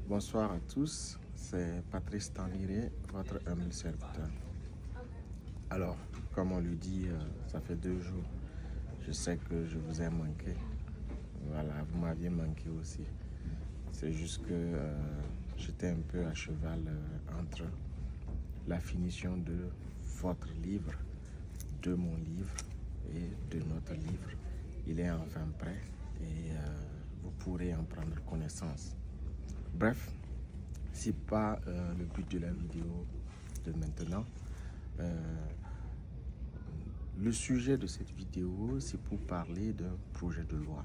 Bonsoir à tous, c'est Patrice Tanliré, votre humble serviteur. Alors, comme on lui dit, ça fait 2 jours, je sais que je vous ai manqué. Voilà, vous m'aviez manqué aussi. C'est juste que j'étais un peu à cheval entre la finition de votre livre, de mon livre et de notre livre. Il est enfin prêt et vous pourrez en prendre connaissance. Bref, c'est pas le but de la vidéo de maintenant. Le sujet de cette vidéo, c'est pour parler d'un projet de loi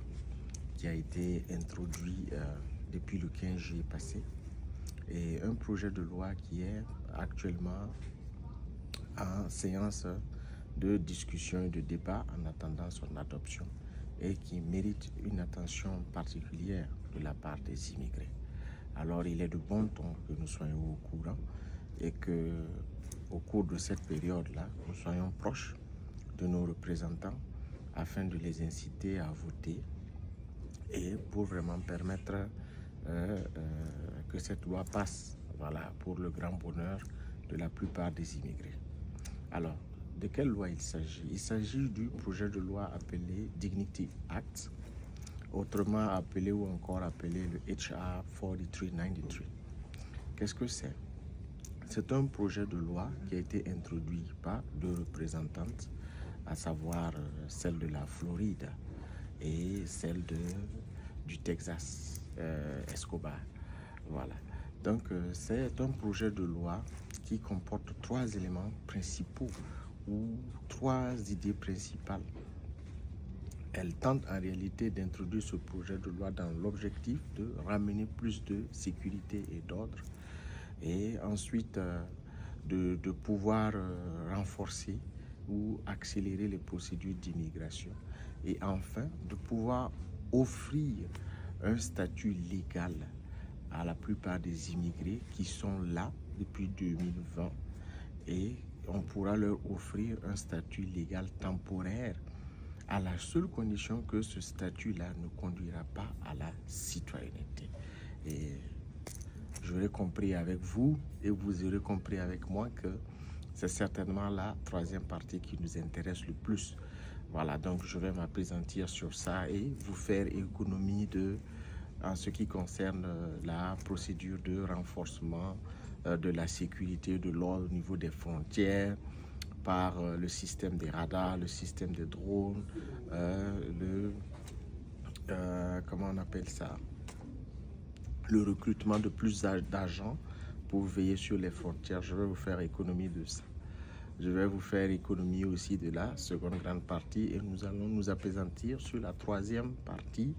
qui a été introduit depuis le 15 juillet passé et un projet de loi qui est actuellement en séance de discussion et de débat en attendant son adoption et qui mérite une attention particulière de la part des immigrés. Alors il est de bon ton que nous soyons au courant et que au cours de cette période-là, nous soyons proches de nos représentants afin de les inciter à voter et pour vraiment permettre que cette loi passe, voilà, pour le grand bonheur de la plupart des immigrés. Alors, de quelle loi il s'agit? Il s'agit du projet de loi appelé Dignity Act, autrement appelé ou encore appelé le HR 4393. Qu'est-ce que c'est? C'est un projet de loi qui a été introduit par 2 représentantes, à savoir celle de la Floride et celle du Texas, Escobar. Voilà. Donc, c'est un projet de loi qui comporte 3 éléments principaux ou 3 idées principales. Elle tente en réalité d'introduire ce projet de loi dans l'objectif de ramener plus de sécurité et d'ordre et ensuite de pouvoir renforcer ou accélérer les procédures d'immigration et enfin de pouvoir offrir un statut légal à la plupart des immigrés qui sont là depuis 2020 et on pourra leur offrir un statut légal temporaire à la seule condition que ce statut-là ne conduira pas à la citoyenneté. Et j'aurais compris avec vous et vous aurez compris avec moi que c'est certainement la 3e partie qui nous intéresse le plus. Voilà, donc je vais m'appesantir sur ça et vous faire économie en ce qui concerne la procédure de renforcement de la sécurité de l'ordre au niveau des frontières par le système des radars, le système des drones, comment on appelle ça? Le recrutement de plus d'agents pour veiller sur les frontières. Je vais vous faire économie de ça. Je vais vous faire économie aussi de la seconde grande partie et nous allons nous appesantir sur la 3e partie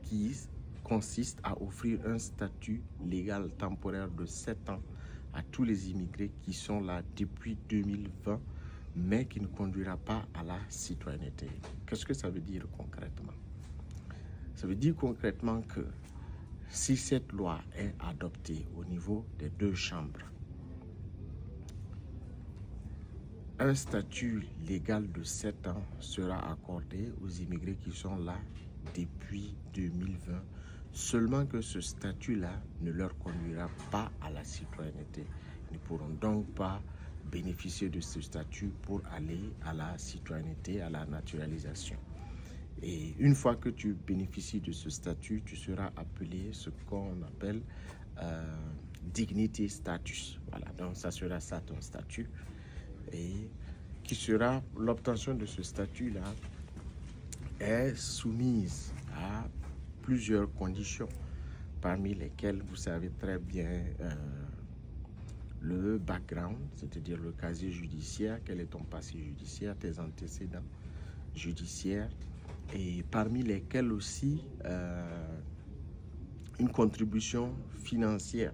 qui consiste à offrir un statut légal temporaire de 7 ans à tous les immigrés qui sont là depuis 2020 mais qui ne conduira pas à la citoyenneté. Qu'est-ce que ça veut dire concrètement? Ça veut dire concrètement que si cette loi est adoptée au niveau des 2 chambres, un statut légal de 7 ans sera accordé aux immigrés qui sont là depuis 2020, seulement que ce statut-là ne leur conduira pas à la citoyenneté. Ils ne pourront donc pas bénéficier de ce statut pour aller à la citoyenneté, à la naturalisation. Et une fois que tu bénéficies de ce statut, tu seras appelé ce qu'on appelle dignity status. Voilà, donc ça sera ça ton statut. Et qui sera, l'obtention de ce statut-là est soumise à plusieurs conditions, parmi lesquelles vous savez très bien le background, c'est-à-dire le casier judiciaire, quel est ton passé judiciaire, tes antécédents judiciaires, et parmi lesquels aussi une contribution financière.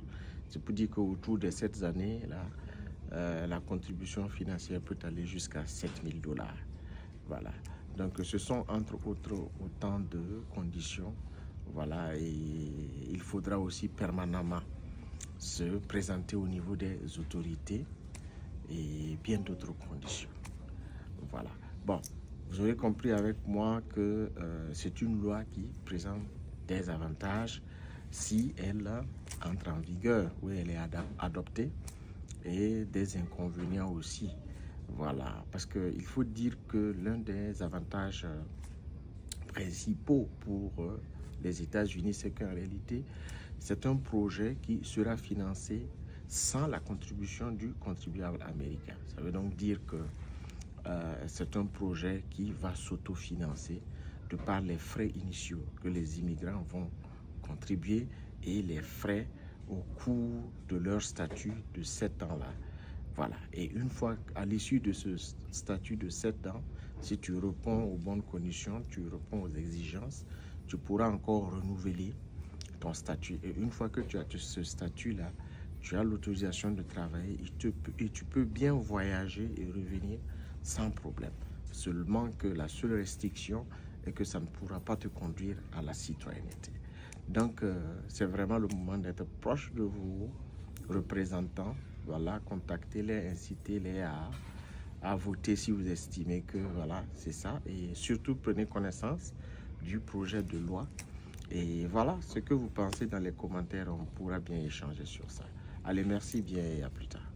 C'est pour dire qu'autour de cette année-là, la contribution financière peut aller jusqu'à 7 000 $. Voilà. Donc ce sont entre autres autant de conditions. Voilà. Et il faudra aussi permanemment se présenter au niveau des autorités et bien d'autres conditions. Voilà. Bon, vous aurez compris avec moi que c'est une loi qui présente des avantages si elle entre en vigueur ou elle est adoptée, et des inconvénients aussi. Voilà, parce qu'il faut dire que l'un des avantages principaux pour les États-Unis, c'est qu'en réalité, c'est un projet qui sera financé sans la contribution du contribuable américain. Ça veut donc dire que c'est un projet qui va s'autofinancer de par les frais initiaux que les immigrants vont contribuer et les frais au cours de leur statut de 7 ans-là. Voilà. Et une fois à l'issue de ce statut de 7 ans, si tu réponds aux bonnes conditions, tu réponds aux exigences, tu pourras encore renouveler ton statut. Et une fois que tu as ce statut-là, tu as l'autorisation de travailler et tu peux bien voyager et revenir sans problème. Seulement que la seule restriction est que ça ne pourra pas te conduire à la citoyenneté. Donc, c'est vraiment le moment d'être proche de vos représentants. Voilà, contactez-les, incitez-les à voter si vous estimez que voilà, c'est ça. Et surtout, prenez connaissance du projet de loi. Et voilà, ce que vous pensez dans les commentaires, on pourra bien échanger sur ça. Allez, merci bien et à plus tard.